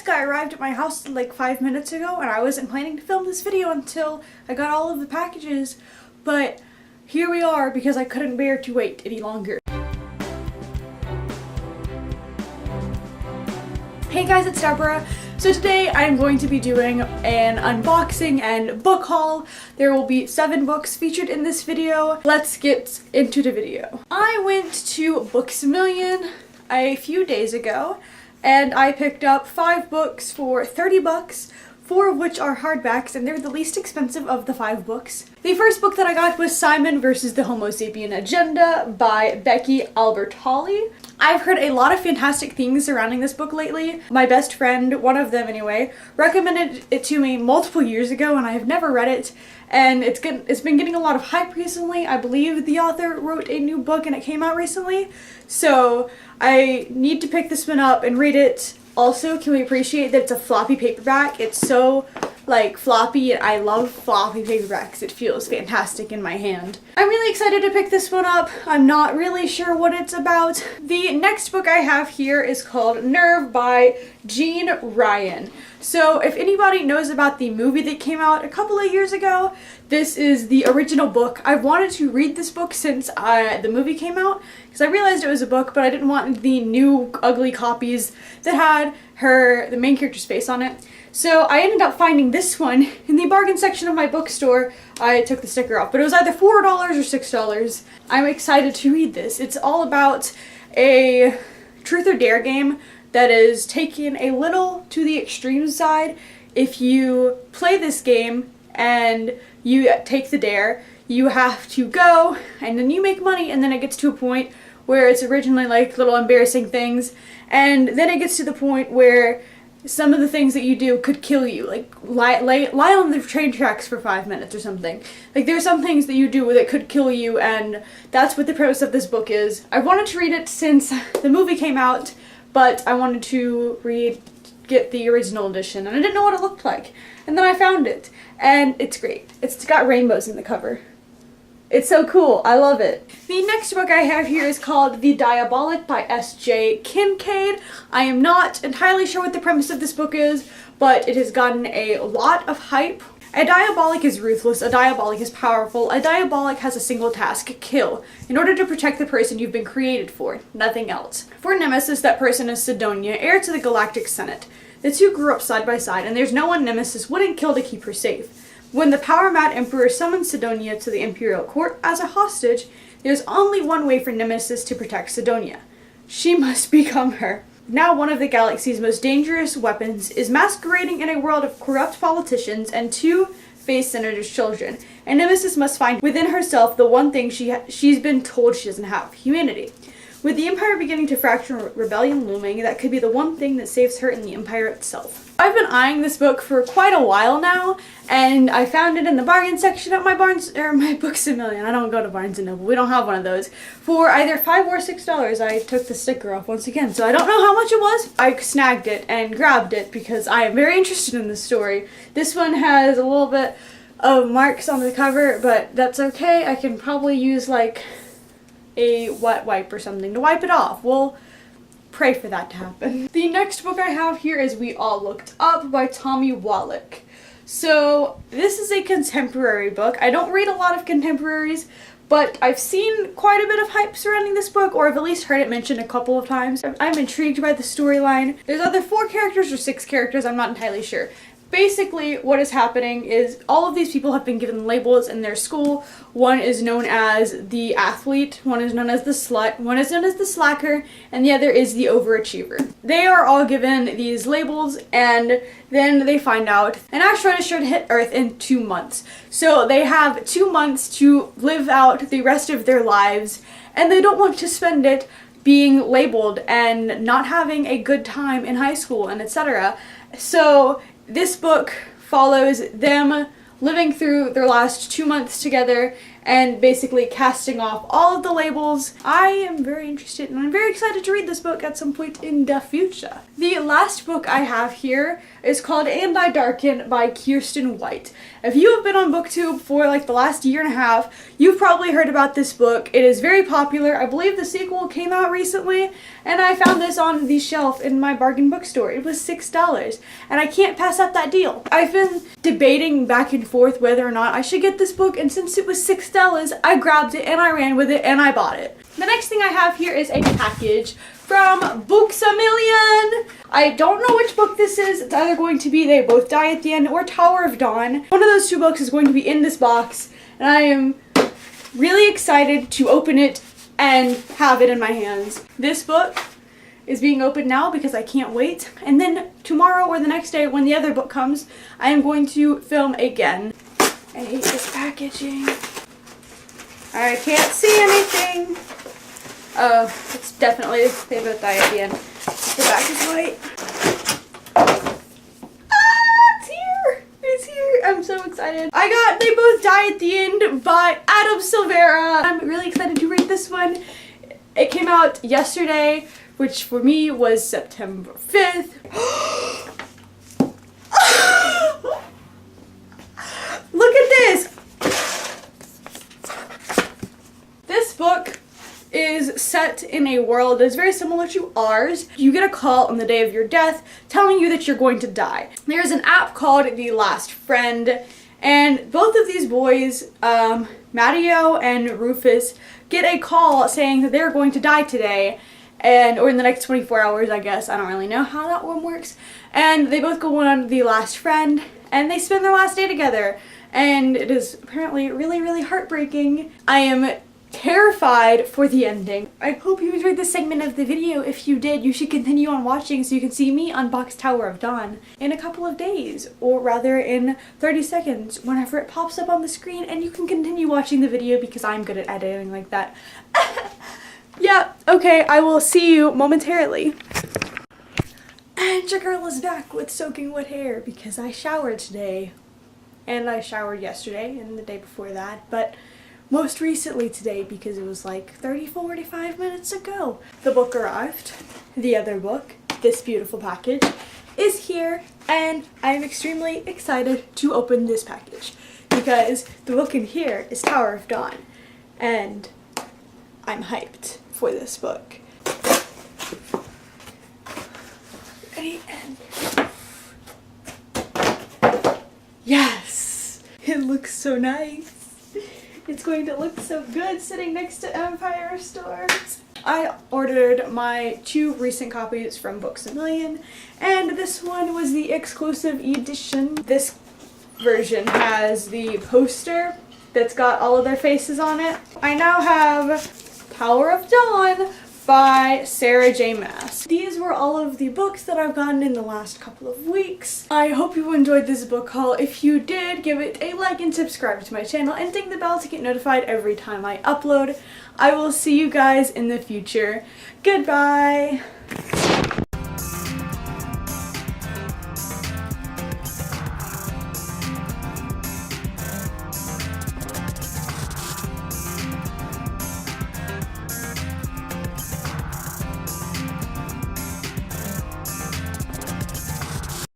guy arrived at my house like 5 minutes ago, and I wasn't planning to film this video until I got all of the packages, but here we are because I couldn't bear to wait any longer. Hey guys, it's Deborah. So today I'm going to be doing an unboxing and book haul. There will be 7 books featured in this video. Let's get into the video. I went to Books-A-Million a few days ago and I picked up 5 books for 30 bucks, 4 of which are hardbacks, and they're the least expensive of the 5 books. The first book that I got was Simon vs. the Homo Sapien Agenda by Becky Albertalli. I've heard a lot of fantastic things surrounding this book lately. My best friend, one of them anyway, recommended it to me multiple years ago and I have never read it, and it's been getting a lot of hype recently. I believe the author wrote a new book and it came out recently, so I need to pick this one up and read it. Also, can we appreciate that it's a floppy paperback? It's so like floppy, and I love floppy paperbacks. It feels fantastic in my hand. I'm really excited to pick this one up. I'm not really sure what it's about. The next book I have here is called Nerve by Jean Ryan. So if anybody knows about the movie that came out a couple of years ago, this is the original book. I've wanted to read this book since the movie came out, because I realized it was a book, but I didn't want the new ugly copies that had the main character's face on it. So I ended up finding this one in the bargain section of my bookstore. I took the sticker off, but it was either $4 or $6. I'm excited to read this. It's all about a truth or dare game that is taken a little to the extreme side. If you play this game and you take the dare, you have to go and then you make money, and then it gets to a point where it's originally like little embarrassing things, and then it gets to the point where some of the things that you do could kill you, like lie on the train tracks for 5 minutes or something. Like there's some things that you do that could kill you, and that's what the premise of this book is. I wanted to read it since the movie came out, but I wanted to get the original edition, and I didn't know what it looked like. And then I found it, and it's great. It's got rainbows in the cover. It's so cool. I love it. The next book I have here is called The Diabolik by S.J. Kincaid. I am not entirely sure what the premise of this book is, but it has gotten a lot of hype. A diabolik is ruthless, a diabolik is powerful, a diabolik has a single task: kill, in order to protect the person you've been created for, nothing else. For Nemesis, that person is Sidonia, heir to the Galactic Senate. The two grew up side by side, and there's no one Nemesis wouldn't kill to keep her safe. When the power-mad Emperor summons Sidonia to the Imperial Court as a hostage, there's only one way for Nemesis to protect Sidonia. She must become her. Now one of the galaxy's most dangerous weapons is masquerading in a world of corrupt politicians and two-faced senators' children, and Nemesis must find within herself the one thing she's been told she doesn't have: humanity. With the Empire beginning to fracture and rebellion looming, that could be the one thing that saves her and the Empire itself. I've been eyeing this book for quite a while now, and I found it in the bargain section at my Books-A-Million. I don't go to Barnes & Noble. We don't have one of those. For either $5 or $6, I took the sticker off once again, so I don't know how much it was. I snagged it and grabbed it because I am very interested in this story. This one has a little bit of marks on the cover, but that's okay. I can probably use like a wet wipe or something to wipe it off. We'll pray for that to happen. The next book I have here is We All Looked Up by Tommy Wallach. So this is a contemporary book. I don't read a lot of contemporaries, but I've seen quite a bit of hype surrounding this book, or I've at least heard it mentioned a couple of times. I'm intrigued by the storyline. There's either 4 characters or 6 characters, I'm not entirely sure. Basically, what is happening is all of these people have been given labels in their school. One is known as the athlete, one is known as the slut, one is known as the slacker, and the other is the overachiever. They are all given these labels, and then they find out an asteroid is sure to hit Earth in 2 months. So they have 2 months to live out the rest of their lives, and they don't want to spend it being labeled and not having a good time in high school and etc. So this book follows them living through their last 2 months together and basically casting off all of the labels. I am very interested and I'm very excited to read this book at some point in the future. The last book I have here is called And I Darken by Kiersten White. If you have been on BookTube for like the last year and a half, you've probably heard about this book. It is very popular. I believe the sequel came out recently, and I found this on the shelf in my bargain bookstore. It was $6, and I can't pass up that deal. I've been debating back and forth whether or not I should get this book, and since it was $6, I grabbed it and I ran with it and I bought it. The next thing I have here is a package from Books A Million. I don't know which book this is. It's either going to be They Both Die at the End or Tower of Dawn. One of those two books is going to be in this box, and I am really excited to open it and have it in my hands. This book is being opened now because I can't wait. And then tomorrow or the next day when the other book comes, I am going to film again. I hate this packaging. I can't see anything. Oh, it's definitely They Both Die at the End. The back is white. Ah, it's here! It's here! I'm so excited. I got They Both Die at the End by Adam Silvera. I'm really excited to read this one. It came out yesterday, which for me was September 5th. Look at this! This book is set in a world that is very similar to ours. You get a call on the day of your death telling you that you're going to die. There's an app called The Last Friend, and both of these boys, Matteo and Rufus, get a call saying that they're going to die today, or in the next 24 hours, I guess. I don't really know how that one works. And they both go on The Last Friend, and they spend their last day together. And it is apparently really, really heartbreaking. I am terrified for the ending. I hope you enjoyed this segment of the video. If you did, you should continue on watching so you can see me unbox Tower of Dawn in a couple of days, or rather in 30 seconds whenever it pops up on the screen, and you can continue watching the video because I'm good at editing like that. Yeah, okay, I will see you momentarily. And your girl is back with soaking wet hair because I showered today. And I showered yesterday and the day before that, but most recently today because it was like 30-45 minutes ago. The book arrived. The other book, this beautiful package, is here, and I'm extremely excited to open this package because the book in here is Tower of Dawn, and I'm hyped for this book. Ready? And yes! It looks so nice. It's going to look so good sitting next to Empire Storms. I ordered my 2 recent copies from Books A Million, and this one was the exclusive edition. This version has the poster that's got all of their faces on it. I now have Tower of Dawn by Sarah J. Maas. These were all of the books that I've gotten in the last couple of weeks. I hope you enjoyed this book haul. If you did, give it a like and subscribe to my channel and ding the bell to get notified every time I upload. I will see you guys in the future. Goodbye!